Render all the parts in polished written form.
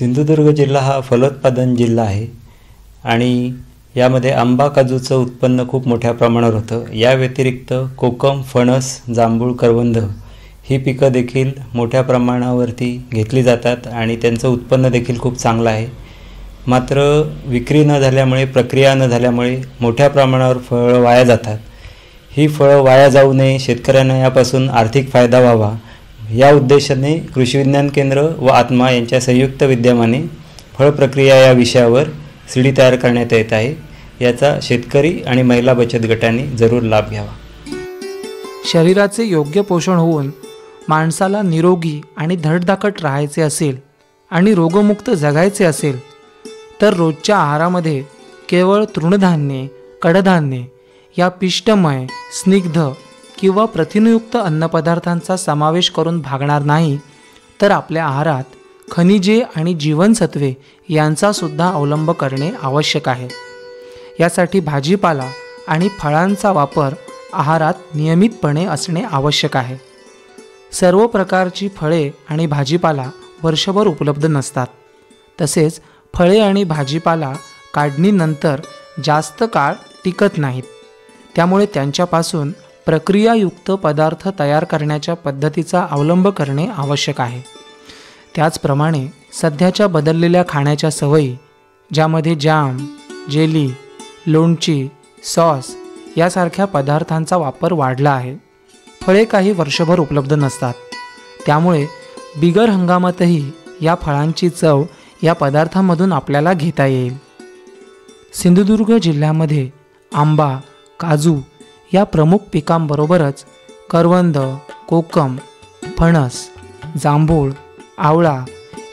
सिंधुदुर्ग जिल्हा हा फलोत्पादन जिल्हा आहे आणि यामध्ये आंबा काजूचं उत्पन्न खूप मोठ्या प्रमाणावर होतं। या व्यतिरिक्त कोकम, फणस, जांभूळ, करवंद ही पिकं देखील मोठ्या प्रमाणावरती घेतली जातात आणि त्यांचं उत्पन्न देखील खूप चांगलं आहे। मात्र विक्री न झाल्यामुळे, प्रक्रिया न झाल्यामुळे मोठ्या प्रमाणावर फळं वाया जातात। ही फळं वाया जाऊ नये, शेतकऱ्यांना यापासून आर्थिक फायदा व्हावा या उद्देशाने कृषी विज्ञान केंद्र व आत्मा यांच्या संयुक्त विद्यमाने फळ प्रक्रिया या विषयावर सीडी तयार करण्यात येत आहे। याचा शेतकरी आणि महिला बचत गटांनी जरूर लाभ घ्यावा। शरीराचे योग्य पोषण होऊन माणसाला निरोगी आणि धडधाकट राहायचे असेल आणि रोगमुक्त जगायचे असेल तर रोजच्या आहारामध्ये केवळ तृणधान्ये, कडधान्ये या पिष्टमय, स्निग्ध किंवा प्रथिनयुक्त अन्नपदार्थांचा समावेश करून भागणार नाही, तर आपल्या आहारात खनिजे आणि जीवनसत्वे यांचा सुद्धा अवलंब करणे आवश्यक आहे। यासाठी भाजीपाला आणि फळांचा वापर आहारात नियमितपणे असणे आवश्यक आहे। सर्व प्रकारची फळे आणि भाजीपाला वर्षभर उपलब्ध नसतात। तसेच फळे आणि भाजीपाला काढणीनंतर जास्त काळ टिकत नाहीत। त्यामुळे त्यांच्यापासून प्रक्रियायुक्त पदार्थ तयार करण्याच्या पद्धतीचा अवलंब करणे आवश्यक आहे। त्याचप्रमाणे सध्याच्या बदललेल्या खाण्याच्या सवयी, ज्यामध्ये जॅम, जेली, लोणची, सॉस यासारख्या पदार्थांचा वापर वाढला आहे। फळे काही वर्षभर उपलब्ध नसतात, त्यामुळे बिगर हंगामातही या फळांची चव या पदार्थांमधून आपल्याला घेता येईल। सिंधुदुर्ग जिल्ह्यामध्ये आंबा, काजू या प्रमुख पिकांबरोबरच करवंद, कोकम, फणस, जांभूळ, आवळा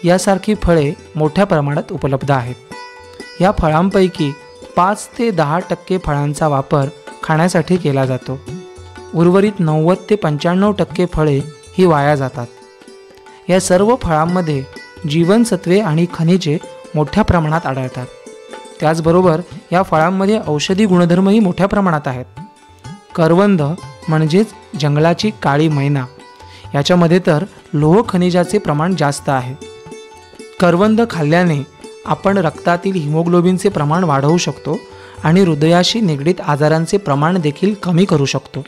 यासारखी फळे मोठ्या प्रमाणात उपलब्ध आहेत। या फळांपैकी 5 ते 10% फळांचा वापर खाण्यासाठी केला जातो। उर्वरित 90 ते 95% फळे ही वाया जातात। या सर्व फळांमध्ये जीवनसत्वे आणि खनिजे मोठ्या प्रमाणात आढळतात। त्याचबरोबर या फळांमध्ये औषधी गुणधर्मही मोठ्या प्रमाणात आहेत। करवंद म्हणजेच जंगलाची काळी मैना, याच्यामध्ये तर लोह खनिजाचे प्रमाण जास्त आहे। करवंद खाल्ल्याने आपण रक्तातील हिमोग्लोबिनचे प्रमाण वाढवू शकतो आणि हृदयाशी निगडीत आजारांचे प्रमाण देखील कमी करू शकतो।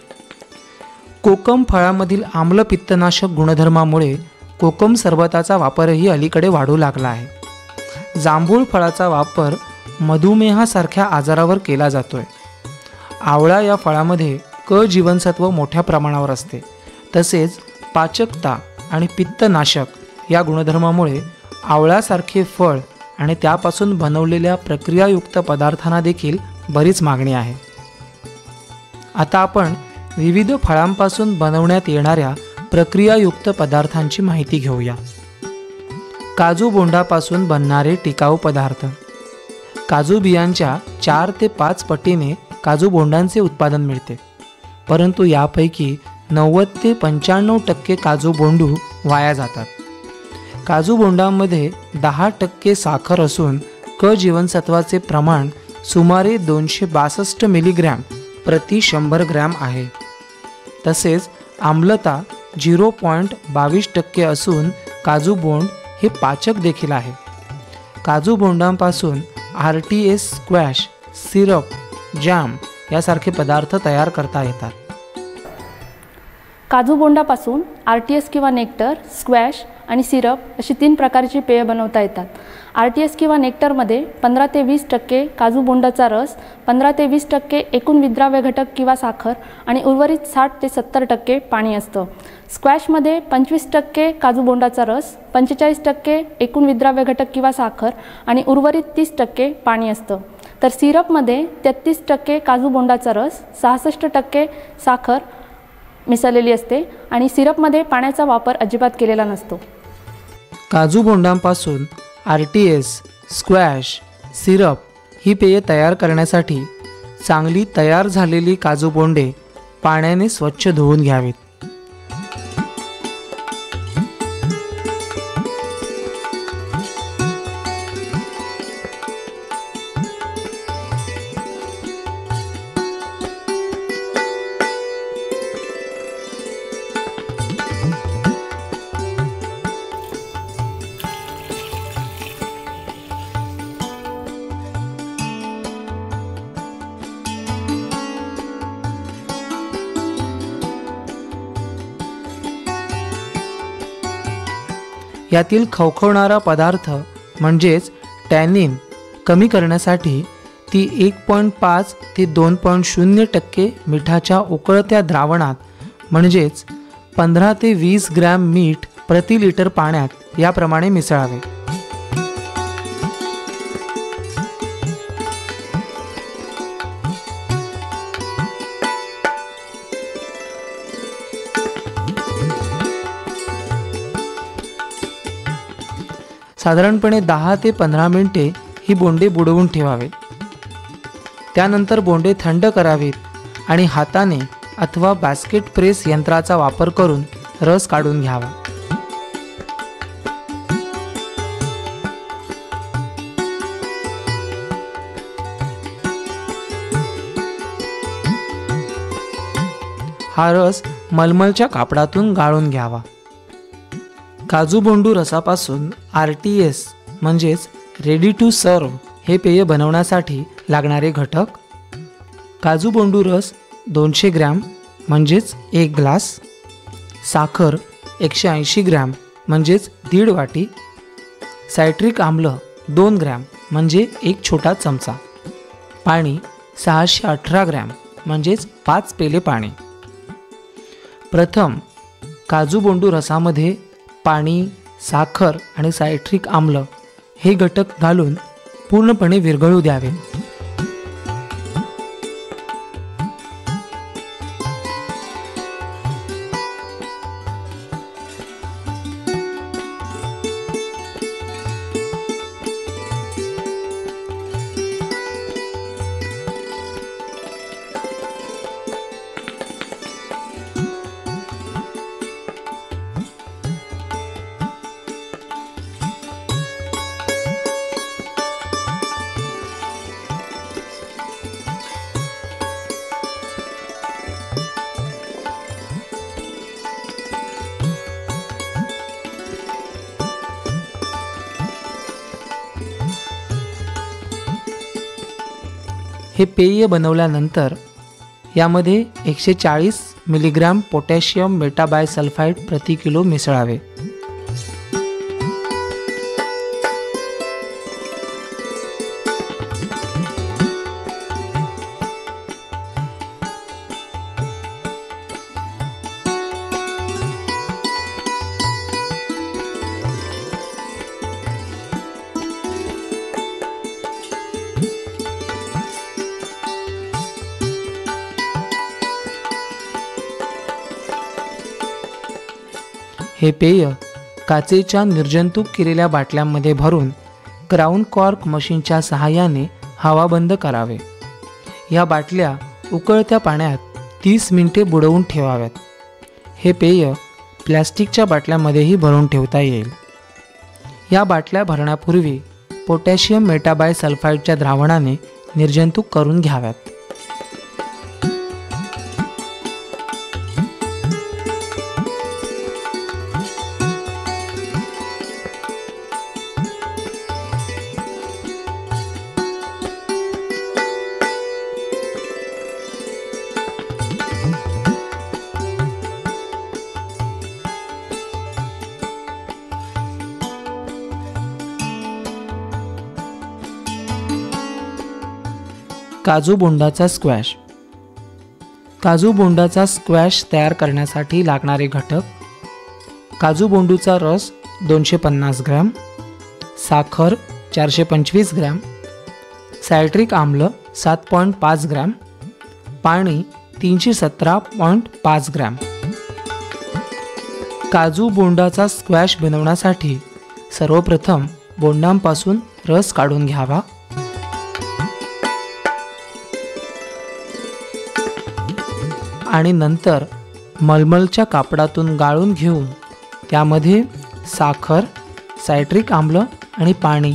कोकम फळामधील आम्ल पित्तनाशक गुणधर्मामुळे कोकम सरबताचा वापरही अलीकडे वाढू लागला आहे। जांभूळ फळाचा वापर मधुमेहासारख्या आजारावर केला जातोय। आवळा या फळामध्ये क जीवनसत्व मोठ्या प्रमाणावर असते। तसेच पाचकता आणि पित्तनाशक या गुणधर्मामुळे आवळ्यासारखे फळ आणि त्यापासून बनवलेल्या प्रक्रियायुक्त पदार्थांना देखील बरीच मागणी आहे। आता आपण विविध फळांपासून बनवण्यात येणाऱ्या प्रक्रियायुक्त पदार्थांची माहिती घेऊया। काजू बोंडापासून बनणारे टिकाऊ पदार्थ। काजू बियांच्या 4 ते 5 पटीने काजू बोंडांचे उत्पादन मिळते, परंतु यापैकी 90 ते 95% काजू बोंडू वाया जातात। काजू बोंडांमध्ये 10% साखर असून क जीवनसत्वाचे प्रमाण सुमारे 262 मिलीग्रॅम प्रति 100 ग्रॅम आहे। तसेच आम्लता 0.22% असून काजू बोंड हे पाचक देखील आहे। काजू बोंडांपासून RTS, स्क्वॅश, सिरप, जॅम यासारखे पदार्थ तयार करता येतात। काजू बोंडापासून RTS किंवा नेक्टर, स्क्वॅश आणि सिरप अशी 3 प्रकारची पेय बनवता येतात। RTS किंवा नेक्टरमध्ये 15 ते 20% काजू बोंडाचा रस, 15 ते 20% एकूण विद्राव्य घटक किंवा साखर आणि उर्वरित 60 ते 70% पाणी असतं। स्क्वॅशमध्ये 25% काजू बोंडाचा रस, 45% एकूण विद्राव्य घटक किंवा साखर आणि उर्वरित 30% पाणी असतं। तर सिरपमध्ये 33% काजू बोंडाचा रस, 66% साखर मिसळलेली असते आणि सिरपमध्ये पाण्याचा वापर अजिबात केलेला नसतो। काजू बोंडांपासून RTS, स्क्वॅश, सिरप ही पेये तयार करण्यासाठी चांगली तयार झालेली काजू बोंडे पाण्याने स्वच्छ धुवून घ्यावीत। यातील खवखवणारा पदार्थ म्हणजेच टॅनिन कमी करण्यासाठी ती 1.5 ते 2.0% मिठाच्या उकळत्या द्रावणात म्हणजेच 15 ते 20 ग्रॅम मीठ प्रति लिटर पाण्यात याप्रमाणे मिसळावे. साधारणपणे 10 ते 15 मिनिटे ही बोंडे बुडवून ठेवावेत. त्यानंतर बोंडे थंड करावेत आणि हाताने अथवा बास्केट प्रेस यंत्राचा वापर करून रस काढून घ्यावा. हा रस मलमलच्या कापडातून गाळून घ्यावा. काजू बोंडू रसापासून RTS म्हणजेच रेडी टू सर्व हे पेय बनवण्यासाठी लागणारे घटक: काजू बोंडू रस 200 ग्रॅम म्हणजेच 1 ग्लास, साखर 180 ग्रॅम म्हणजेच 1.5 वाटी, सायट्रिक आम्ल 2 ग्रॅम म्हणजे 1 छोटा चमचा, पाणी 618 ग्रॅम म्हणजेच 5 पेले पाणी. प्रथम काजू बोंडू रसामध्ये पाणी, साखर आणि सायट्रिक आम्ल हे घटक घालून पूर्णपणे विरघळू द्यावे. हे पेय बनवल्यानंतर यामध्ये 140 मिलीग्रॅम पोटॅशियम मेटाबायसल्फाइड प्रति किलो मिसळावे. हे पेय काचेच्या निर्जंतुक केलेल्या बाटल्यांमध्ये भरून क्राउन कॉर्क मशीनच्या सहाय्याने हवाबंद करावे. या बाटल्या उकळत्या पाण्यात 30 मिनिटे बुडवून ठेवाव्यात. हे पेय प्लॅस्टिकच्या बाटल्यामध्येही भरून ठेवता येईल. या बाटल्या भरण्यापूर्वी पोटॅशियम मेटाबायसल्फाइडच्या द्रावणाने निर्जंतुक करून घ्याव्यात. काजू बोंडाचा स्क्वॅश. काजू बोंडाचा स्क्वॅश तयार करण्यासाठी लागणारे घटक: काजू बोंडूचा रस 250 ग्रॅम, साखर 425 ग्रॅम, सायट्रिक आम्ल 7.5 ग्रॅम, पाणी 317.5 ग्रॅम. काजू बोंडाचा स्क्वॅश बनवण्यासाठी सर्वप्रथम बोंडांपासून रस काढून घ्यावा. आणि नंतर मलमलच्या कापडातून गाळून घेऊन त्यामध्ये साखर, सायट्रिक आम्ल आणि पाणी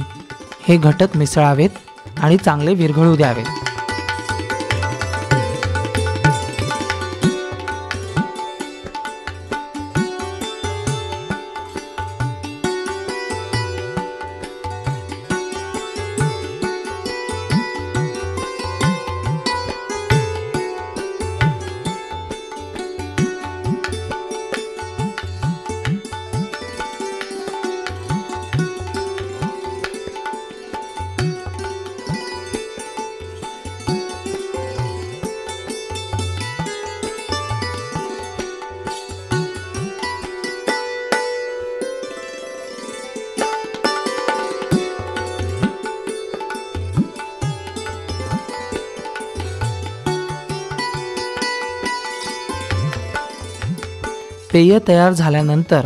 हे घटक मिसळावेत आणि चांगले विरघळू द्यावेत. पेय तयार झाल्यानंतर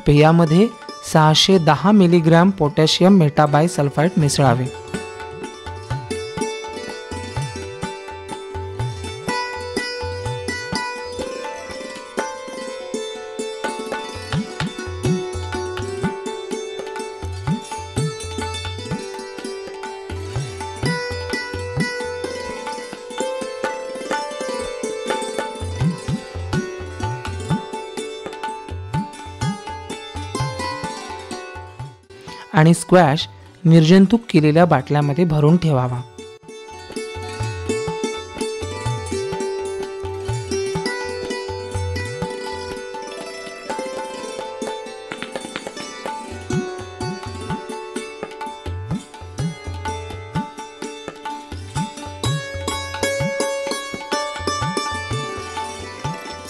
पेयामध्ये 610 मिलीग्रॅम पोटॅशियम मेटाबायसल्फाइड मिसळावे. आणि स्क्वॅश निर्जंतुक केलेल्या बाटल्यामध्ये भरून ठेवावा.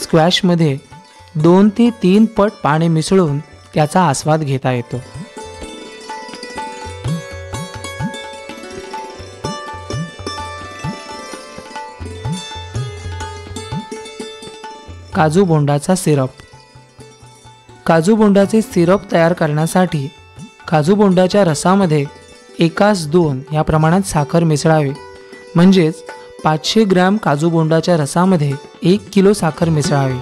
स्क्वॅशमध्ये 2 ते 3 पट पाणी मिसळून त्याचा आस्वाद घेता येतो. काजू बोंडाचा सिरप. काजू बोंडाचे सिरप तयार करण्यासाठी काजू बोंडाच्या रसामध्ये 1:2 या प्रमाणात साखर मिसळावी. म्हणजेच 500 ग्रॅम काजू बोंडाच्या रसामध्ये 1 किलो साखर मिसळावी.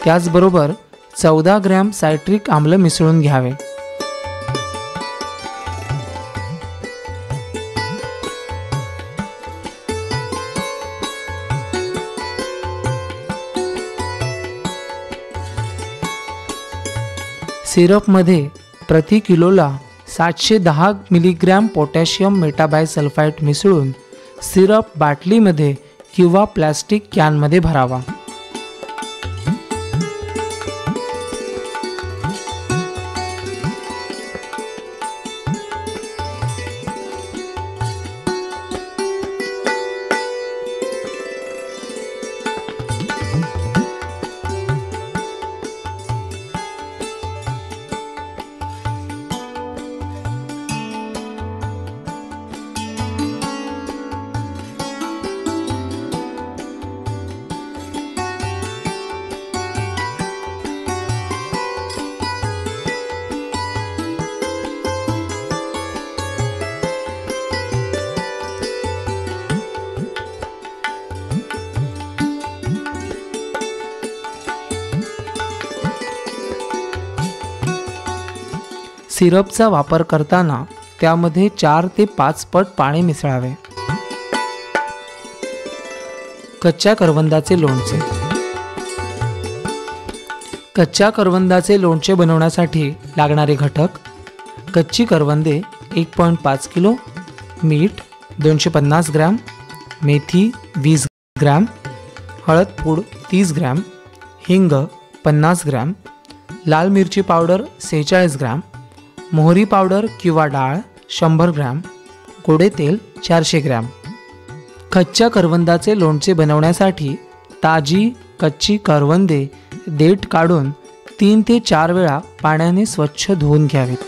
त्याचबरोबर 14 ग्रॅम सायट्रिक आम्ल मिसळून घ्यावे. सिरपमध्ये प्रति किलोला 710 मिलीग्रॅम पोटॅशियम मेटाबायसल्फाइड मिसळून सिरप बाटलीमध्ये किंवा प्लॅस्टिक कॅनमध्ये भरावा. सिरपचा वापर करताना त्यामध्ये 4 ते 5 पट पाणी मिसळावे. कच्च्या करवंदाचे लोणचे. कच्च्या करवंदाचे लोणचे बनवण्यासाठी लागणारे घटक: कच्ची करवंदे 1.5 किलो, मीठ 250 ग्रॅम, मेथी 20 ग्रॅम, हळद पूड 30 ग्रॅम, हिंग 50 ग्रॅम, लाल मिरची पावडर 46 ग्रॅम, मोहरी पावडर किंवा डाळ 100 ग्रॅम, गोडे तेल 400 ग्रॅम. कच्च्या करवंदाचे लोणचे बनवण्यासाठी ताजी कच्ची करवंदे देठ काढून 3 ते 4 वेळा पाण्याने स्वच्छ धुवून घ्यावीत.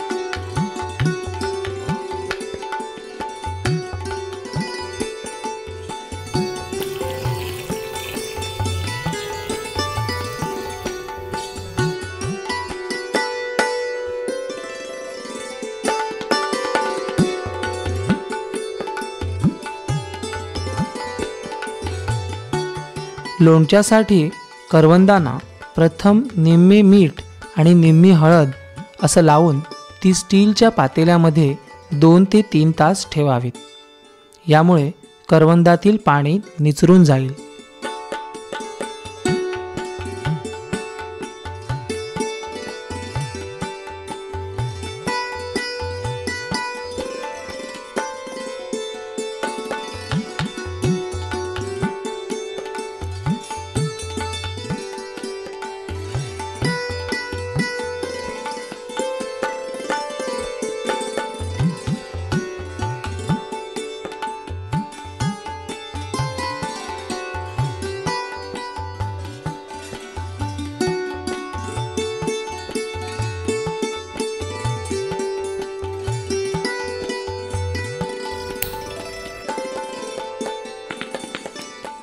लोणच्यासाठी करवंदांना प्रथम निम्मे मीठ आणि निम्मी हळद असं लावून ती स्टीलच्या पातेल्यामध्ये 2 ते 3 तास ठेवावीत. यामुळे करवंदातील पाणी निचरून जाईल.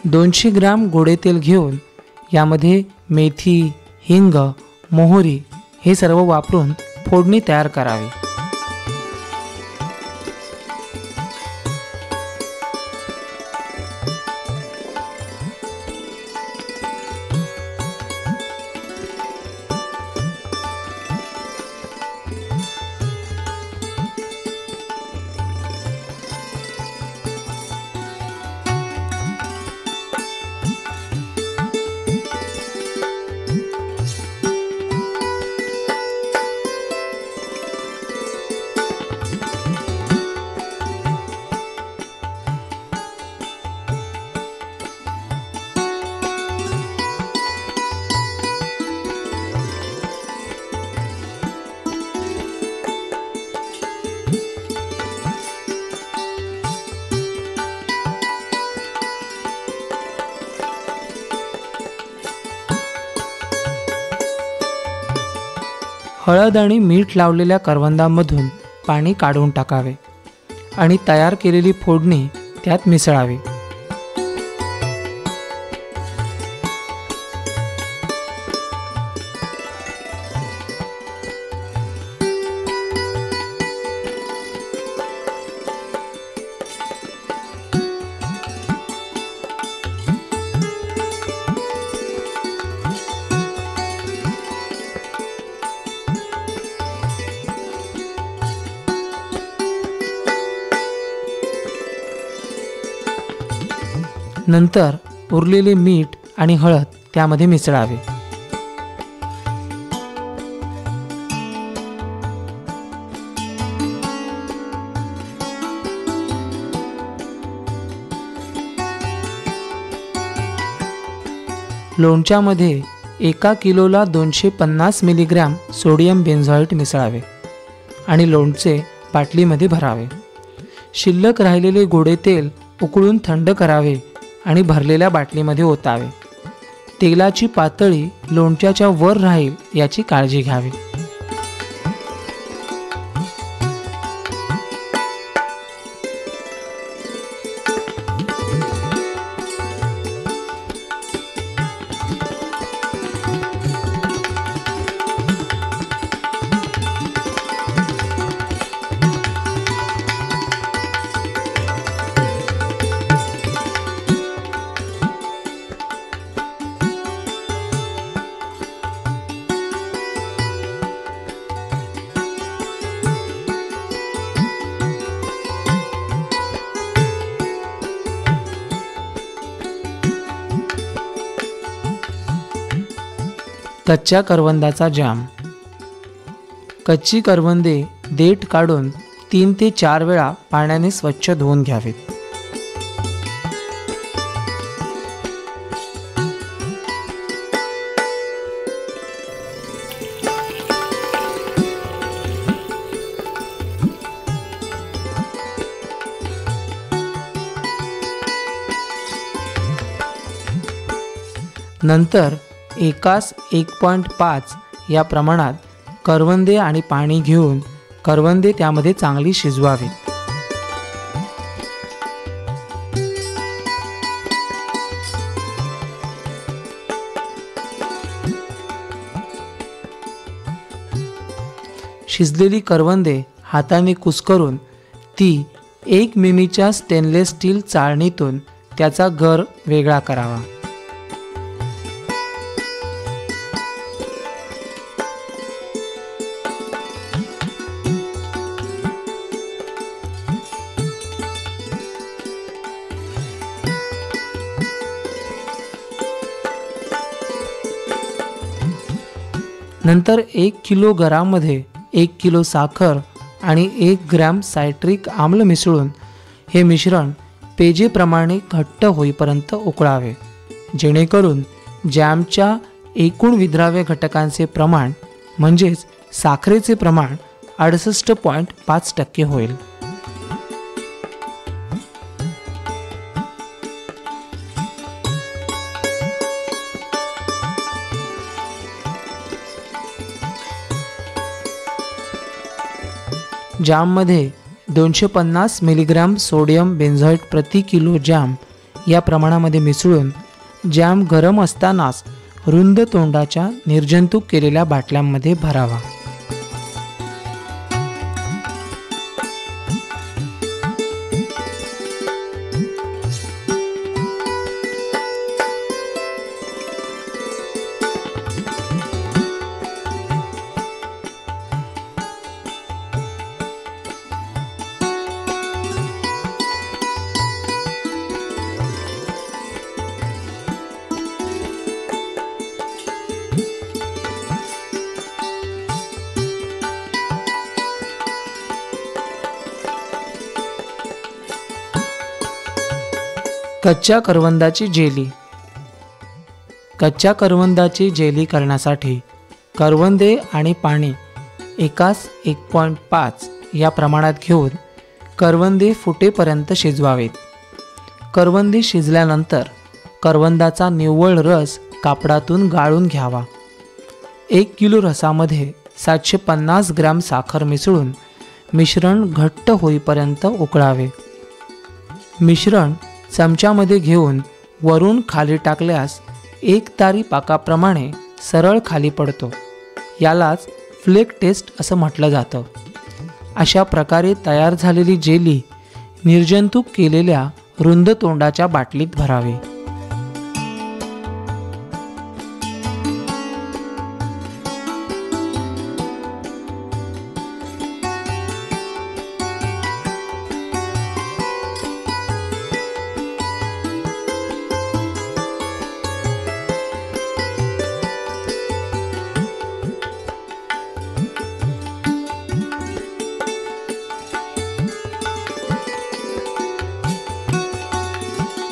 200 ग्रॅम गोडे तेल घेऊन यामध्ये मेथी, हिंग, मोहरी हे सर्व वापरून फोडणी तयार करावी. हळद आणि मीठ लावलेल्या करवंदामधून पाणी काढून टाकावे आणि तयार केलेली फोडणी त्यात मिसळावी. नंतर उरलेले मीठ आणि हळद त्यामध्ये मिसळावे. लोणच्यामध्ये 1 किलोला 250 मिलीग्रॅम सोडियम बेन्झोएट मिसळावे आणि लोणचे बाटलीमध्ये भरावे. शिल्लक राहिलेले गोडे तेल उकळून थंड करावे आणि भरलेल्या बाटलीमध्ये ओतावे. तेलाची पातळी लोणच्याच्या वर राहील याची काळजी घ्यावी. कच्च्या करवंदाचा जाम. कच्ची करवंदे देठ काढून 3 ते 4 वेळा पाण्याने स्वच्छ धुवून घ्यावीत. नंतर एकास 1.5 या प्रमाणात करवंदे आणि पाणी घेऊन करवंदे त्यामध्ये चांगली शिजवावी. शिजलेली करवंदे हाताने कुस्करून ती 1 मिमीच्या स्टेनलेस स्टील चाळणीतून त्याचा गर वेगळा करावा. नंतर 1 किलो गरामध्ये 1 किलो साखर आणि 1 ग्रॅम सायट्रिक आम्ल मिसळून हे मिश्रण पेजेप्रमाणे घट्ट होईपर्यंत उकळावे, जेणेकरून जॅमच्या एकूण विद्राव्य घटकांचे प्रमाण म्हणजेच साखरेचे प्रमाण 68.5% होईल. जाममध्ये 250 मिलीग्रॅम सोडियम बेन्झोएट प्रति किलो जाम या प्रमाणामध्ये मिसळून जॅम गरम असतानाच रुंद तोंडाच्या निर्जंतुक केलेल्या बाटल्यांमध्ये भरावा. कच्च्या करवंदाची जेली. कच्च्या करवंदाची जेली करण्यासाठी करवंदे आणि पाणी एकाच 1.5 या प्रमाणात घेऊन करवंदे फुटेपर्यंत शिजवावेत. करवंदे शिजल्यानंतर करवंदाचा निव्वळ रस कापडातून गाळून घ्यावा. 1 किलो रसामध्ये 750 ग्रॅम साखर मिसळून मिश्रण घट्ट होईपर्यंत उकळावे. मिश्रण चमच्यामध्ये घेऊन वरून खाली टाकल्यास एक तारी पाकाप्रमाणे सरळ खाली पडतो. यालाच फ्लेक टेस्ट असं म्हटलं जातं. अशा प्रकारे तयार झालेली जेली निर्जंतुक केलेल्या रुंद तोंडाच्या बाटलीत भरावी.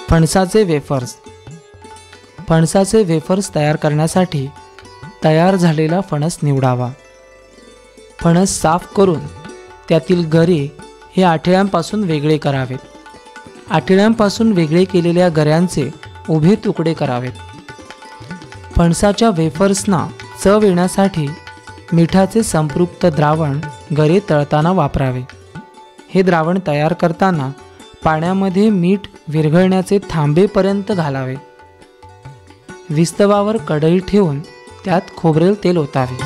फणसाचे वेफर्स. फणसाचे वेफर्स तयार करण्यासाठी तयार झालेला फणस निवडावा. फणस साफ करून त्यातील गरे हे आठळ्यांपासून वेगळे करावेत. आठळ्यांपासून वेगळे केलेल्या गऱ्यांचे उभे तुकडे करावेत. फणसाच्या वेफर्सना चव येण्यासाठी मिठाचे संपृक्त द्रावण गरे तळताना वापरावे. हे द्रावण तयार करताना पाण्यामध्ये मीठ विरघळण्याचे थांबेपर्यंत घालावे. विस्तवावर कढई ठेवून त्यात खोबरेल तेल ओतावे.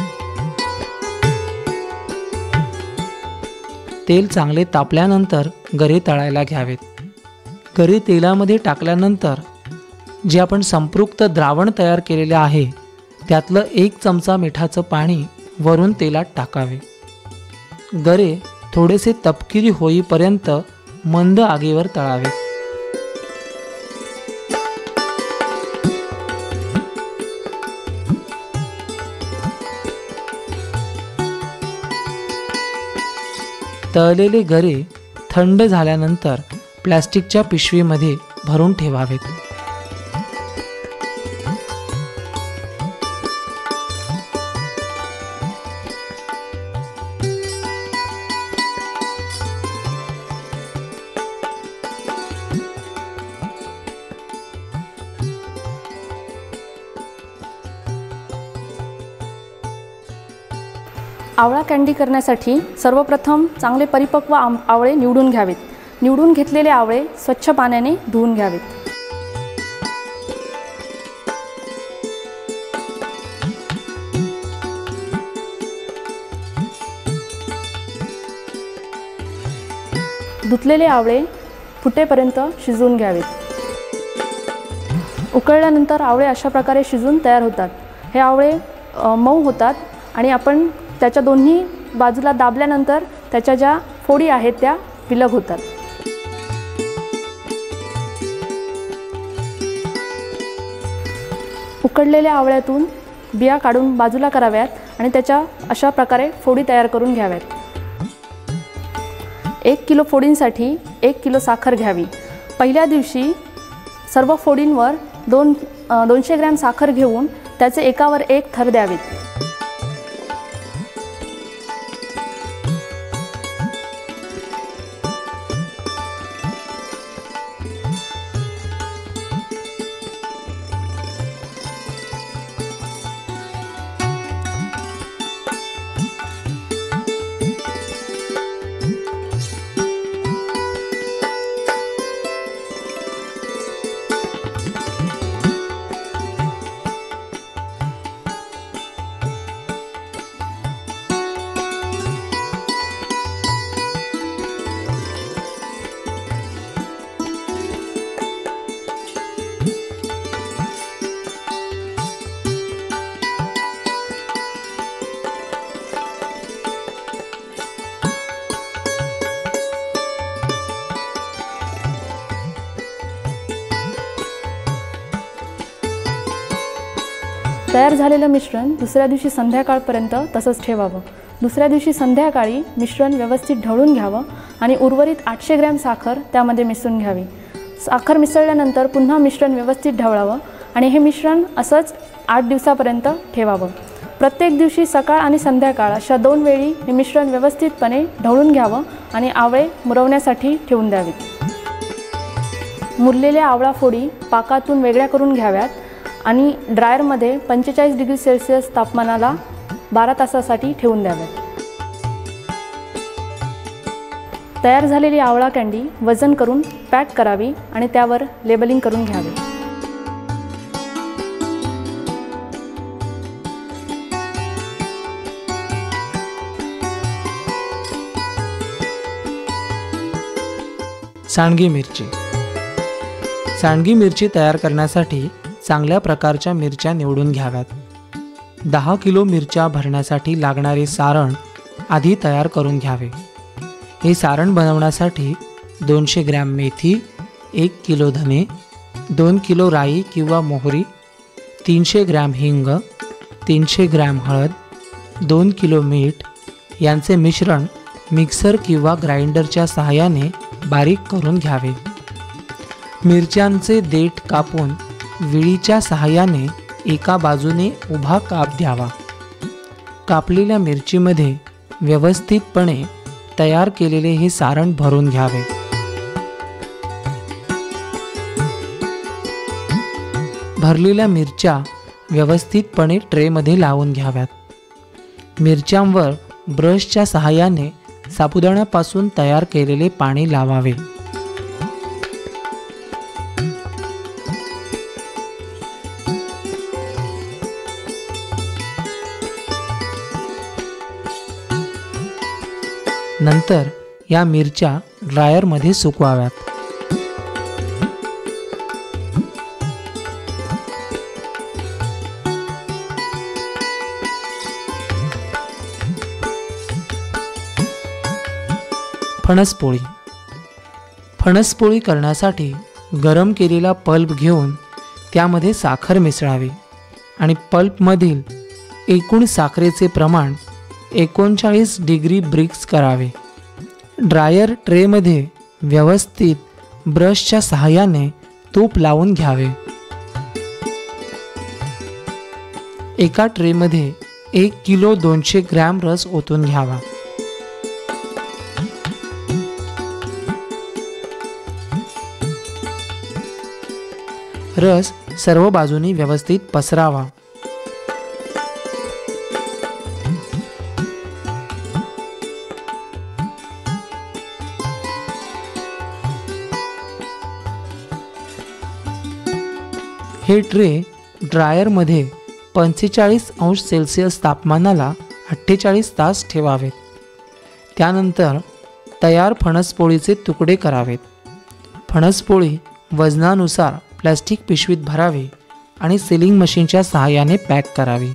तेल चांगले तापल्यानंतर गरे तळायला घ्यावेत. गरे तेलामध्ये टाकल्यानंतर जे आपण संपृक्त द्रावण तयार केलेले आहे त्यातलं 1 चमचा मिठाचं पाणी वरून तेलात टाकावे. गरे थोडेसे तपकिरी होईपर्यंत मंद आगीवर तळावे. तळलेले गरे थंड झाल्यानंतर प्लॅस्टिकच्या पिशवीमध्ये भरून ठेवावेत. आवळा कँडी करण्यासाठी सर्वप्रथम चांगले परिपक्व आवळे निवडून घ्यावेत. निवडून घेतलेले आवळे स्वच्छ पाण्याने धुवून घ्यावेत. धुतलेले आवळे फुटेपर्यंत शिजवून घ्यावेत. उकळल्यानंतर आवळे अशा प्रकारे शिजून तयार होतात. हे आवळे मऊ होतात आणि आपण त्याच्या दोन्ही बाजूला दाबल्यानंतर त्याच्या ज्या फोडी आहेत त्या विलग होतात. उकडलेल्या आवळ्यातून बिया काढून बाजूला कराव्यात आणि त्याच्या अशा प्रकारे फोडी तयार करून घ्याव्यात. 1 किलो फोडींसाठी 1 किलो साखर घ्यावी. पहिल्या दिवशी सर्व फोडींवर 200 ग्रॅम साखर घेऊन त्याचे एकावर एक थर द्यावेत. तयार झालेलं मिश्रण दुसऱ्या दिवशी संध्याकाळपर्यंत तसंच ठेवावं. दुसऱ्या दिवशी संध्याकाळी मिश्रण व्यवस्थित ढवळून घ्यावं आणि उर्वरित 800 ग्रॅम साखर त्यामध्ये मिसळून घ्यावी. साखर मिसळल्यानंतर पुन्हा मिश्रण व्यवस्थित ढवळावं आणि हे मिश्रण असंच 8 दिवसापर्यंत ठेवावं. प्रत्येक दिवशी सकाळ आणि संध्याकाळ अशा 2 वेळी हे मिश्रण व्यवस्थितपणे ढवळून घ्यावं आणि आवळे मुरवण्यासाठी ठेवून द्यावेत. मुरलेल्या आवळा फोडी पाकातून वेगळ्या करून घ्याव्यात आणि ड्रायरमध्ये 45 डिग्री सेल्सिअस तापमानाला 12 तासासाठी ठेवून द्याव्यात. तयार झालेली आवळा कँडी वजन करून पॅक करावी आणि त्यावर लेबलिंग करून घ्यावे. सांडगी मिरची. सांडगी मिरची तयार करण्यासाठी चांगल्या प्रकारच्या मिरच्या निवडून घ्याव्यात. 10 किलो मिरच्या भरण्यासाठी लागणारे सारण आधी तयार करून घ्यावे. हे सारण बनवण्यासाठी 200 ग्रॅम मेथी, 1 किलो धने, 2 किलो राई किंवा मोहरी, 300 ग्रॅम हिंग, 300 ग्रॅम हळद, 2 किलो मीठ यांचे मिश्रण मिक्सर किंवा ग्राइंडरच्या सहाय्याने बारीक करून घ्यावे. मिरच्यांचे देठ कापून विळीच्या सहाय्याने एका बाजूने उभा काप द्यावा. कापलेल्या मिरचीमध्ये व्यवस्थितपणे तयार केलेले हे सारण भरून घ्यावे. भरलेल्या मिरच्या व्यवस्थितपणे ट्रेमध्ये लावून घ्याव्यात. मिरच्यांवर ब्रशच्या सहाय्याने साबुदाण्यापासून तयार केलेले पाणी लावावे. नंतर या मिरच्या ड्रायरमध्ये सुकवाव्यात. फणसपोळी. फणसपोळी करण्यासाठी गरम केलेला पल्प घेऊन त्यामध्ये साखर मिसळावी आणि पल्पमधील एकूण साखरेचे प्रमाण 39 डिग्री ब्रिक्स करावे. ड्रायर ट्रेमध्ये व्यवस्थित ब्रशच्या सहाय्याने तूप लावून घ्यावे. एका ट्रेमध्ये 1 किलो 200 ग्रॅम रस ओतून घ्यावा. रस सर्व बाजूनी व्यवस्थित पसरावा. हे ट्रे ड्रायरमध्ये 45 अंश सेल्सिअस तापमानाला 48 तास ठेवावेत. त्यानंतर तयार फणसपोळीचे तुकडे करावेत. फणसपोळी वजनानुसार प्लॅस्टिक पिशवीत भरावी आणि सीलिंग मशीनच्या सहाय्याने पॅक करावी.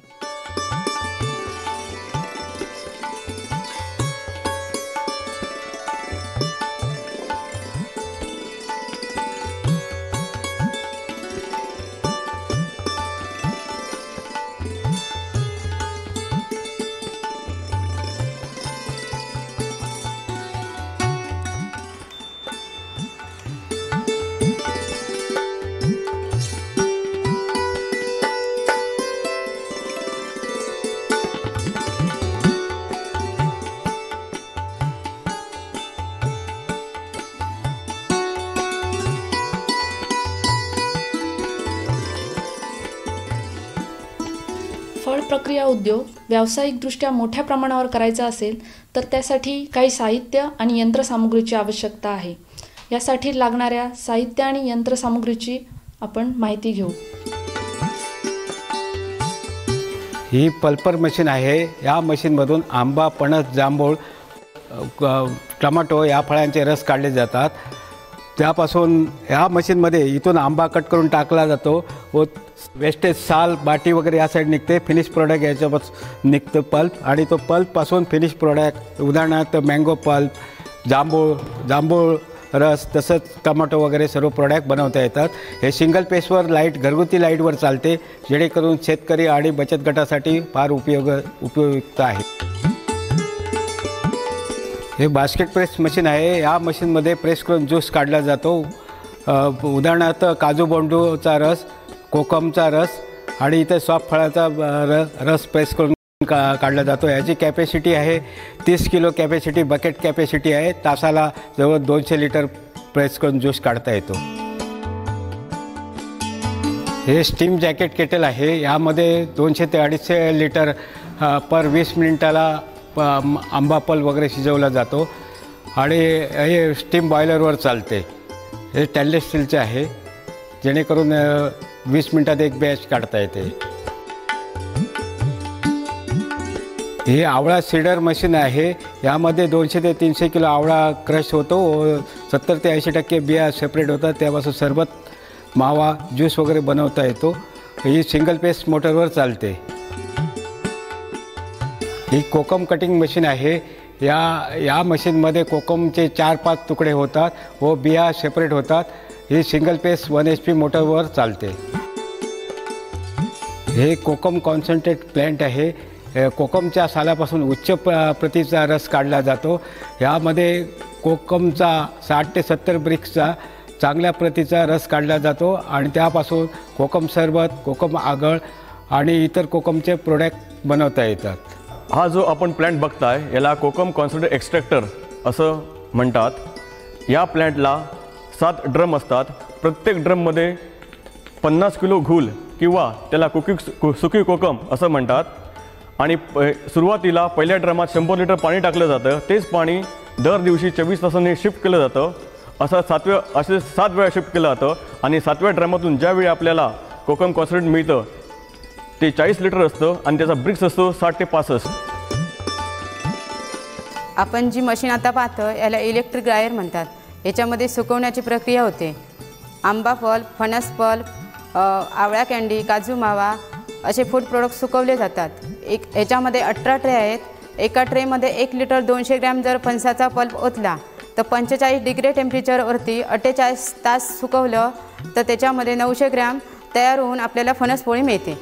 फळ प्रक्रिया उद्योग व्यावसायिकदृष्ट्या मोठ्या प्रमाणावर करायचा असेल तर त्यासाठी काही साहित्य आणि यंत्रसामुग्रीची आवश्यकता आहे. यासाठी लागणाऱ्या साहित्य आणि यंत्रसामुग्रीची आपण माहिती घेऊ. ही पल्पर मशीन आहे. या मशीनमधून आंबा, पणस, जांभूळ, टमाटो या फळांचे रस काढले जातात. त्यापासून ह्या मशीनमध्ये इथून आंबा कट करून टाकला जातो व वेस्टेज साल, बाटी वगैरे या साईड निघते. फिनिश प्रोडक्ट याच्यापासून निघतं पल्प आणि तो पल्पपासून फिनिश प्रोडक्ट उदाहरणार्थ मँगो पल्प, जांभूळ रस तसंच टमाटो वगैरे सर्व प्रोडक्ट बनवता येतात. हे सिंगल पेसवर लाईट घरगुती लाईटवर चालते, जेणेकरून शेतकरी आणि बचत गटासाठी फार उपयुक्त आहे. हे बास्केट प्रेस मशीन आहे. या मशीनमध्ये प्रेस करून ज्यूस काढला जातो. उदाहरणार्थ काजू बोंडूचा रस, कोकमचा रस आणि इतर सॉफ्ट फळाचा रस प्रेस करून काढला जातो. याची कॅपॅसिटी आहे 30 किलो कॅपॅसिटी, बकेट कॅपॅसिटी आहे. तासाला जवळ 200 लिटर प्रेस करून ज्यूस काढता येतो. हे स्टीम जॅकेट केटल आहे. यामध्ये 200 ते 250 लिटर पर 20 मिनिटाला आंबा पल्प वगैरे शिजवला जातो आणि हे स्टीम बॉयलरवर चालते. हे स्टेनलेस स्टीलचे आहे, जेणेकरून 20 मिनिटात एक बॅच काढता येते. हे आवळा सीडर मशीन आहे. यामध्ये 200 ते 300 किलो आवळा क्रश होतो. 70 ते 80% बिया सेपरेट होतात. त्यापासून सरबत, मावा, ज्यूस वगैरे बनवता येतो. ही सिंगल पेस मोटरवर चालते. ही कोकम कटिंग मशीन आहे. या मशीनमध्ये कोकमचे 4-5 तुकडे होतात व बिया सेपरेट होतात. ही सिंगल पेस 1 HP मोटरवर चालते. हे कोकम कॉन्सन्ट्रेट प्लॅन्ट आहे. कोकमच्या सालापासून उच्च प्रतीचा रस काढला जातो. यामध्ये कोकमचा 60 ते 70 ब्रिक्सचा चांगल्या प्रतीचा रस काढला जातो आणि त्यापासून कोकम सरबत, कोकम आगळ आणि इतर कोकमचे प्रोडक्ट बनवता येतात. हा जो आपण प्लॅन्ट बघताय याला कोकम कॉन्सन्ट्रेट एक्स्ट्रॅक्टर असं म्हणतात. या प्लॅन्टला 7 ड्रम असतात. प्रत्येक ड्रममध्ये 50 किलो घूल किंवा त्याला सुकी कोकम असं म्हणतात. आणि सुरुवातीला पहिल्या ड्रमात 100 लिटर पाणी टाकलं जातं. तेच पाणी दर दिवशी 24 तासांनी शिफ्ट केलं जातं. असे 7 वेळा शिफ्ट केलं जातं. आणि 7व्या ड्रमातून ज्यावेळी आपल्याला कोकम कॉन्सन्ट्रेट मिळतं ते 40 लिटर असतं आणि त्याचा ब्रिक्स असतो 60 ते 65. आपण जी मशीन आता पाहतो याला इलेक्ट्रिक ड्रायर म्हणतात. याच्यामध्ये सुकवण्याची प्रक्रिया होते. आंबा पल्प, फणस पल्प, आवळा कँडी, काजू मावा असे फूड प्रोडक्ट सुकवले जातात. याच्यामध्ये 18 ट्रे आहेत. एका ट्रेमध्ये 1 लिटर 200 ग्रॅम जर फणसाचा पल्प ओतला तर 45 डिग्री टेम्परेचरवरती 48 तास सुकवलं तर त्याच्यामध्ये 900 ग्रॅम तयार होऊन आपल्याला फणस पोळी मिळते.